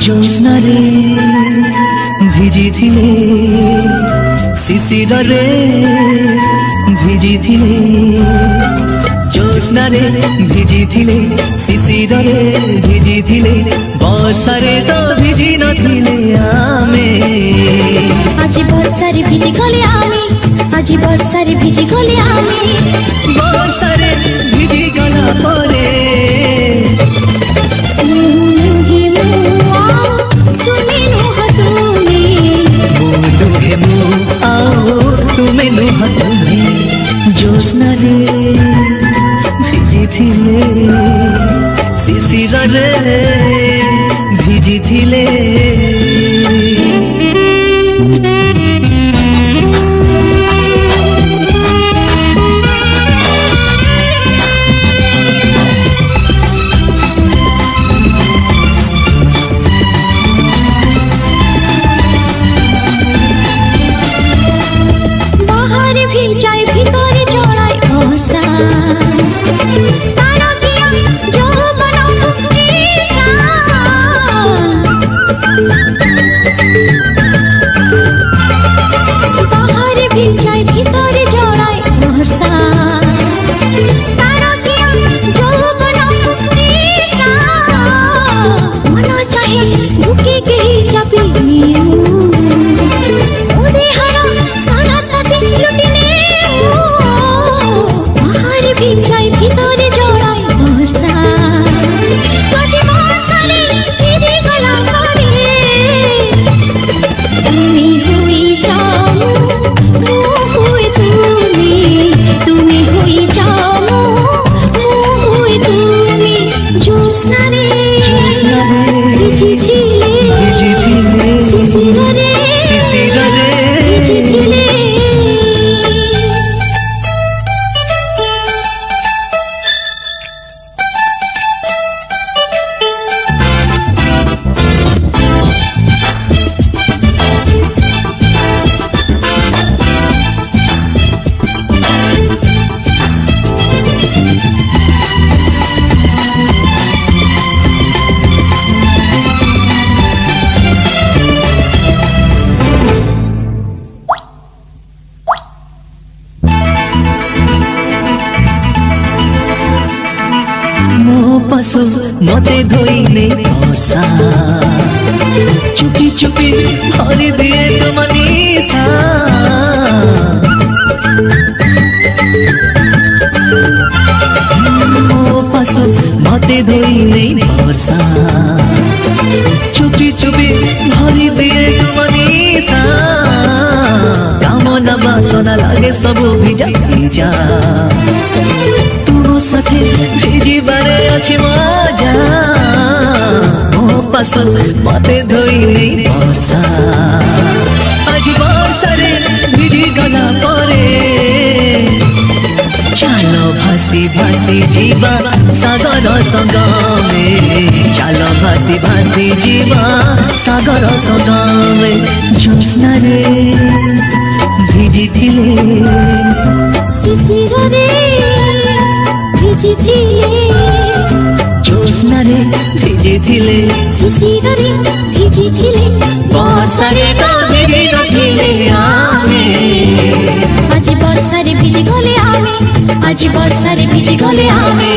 জ্যোৎস্নারে ভিজিছিলে শিশিରରେ ভিজিছিলে জ্যোৎস্নারে ভিজিছিলে শিশিରରେ ভিজিছিলে ବର୍ଷାରେ ତ ଭିଜି ନଥିଲେ ଆମେ আজি ବର୍ଷାରେ ଭିଜି ଗଲେ ଆମେ আজি ବର୍ଷାରେ ଭିଜି ଗଲେ ଆମେ ବର୍ଷାରେ ଭିଜି ଗଲା ପରେ জ্যোৎস্নারে ভিজিছিলে শিশিରରେ ভিজিছিলে पसो मते धोइले वर्षा चुपी चुपी भरि दिए तो मनीषा पसो मते धोइले वर्षा चुपी चुपी भरि दिए तो मनीषा कामना बासना लागे सब भिजा भिजा सखे भिजिबारे अछि मजा मो पास मते धोइले वर्षा आज वर्षारे भिजी गला परे चलो भासी भासी जीवा सागर संगमे चलो भासी भासी जीवा सागर संगमे জ্যোৎস্নারে ভিজিছিলে শিশিରରେ জ্যোৎস্নারে ভিজিছিলে শিশিରରେ ভিজিছিলে ବର୍ଷାରେ ତ ଭିଜି ନଥିଲେ ଆମେ আজি ବର୍ଷାରେ ଭିଜି ଗଲେ ଆମେ আজি ବର୍ଷାରେ ଭିଜି ଗଲେ ଆମେ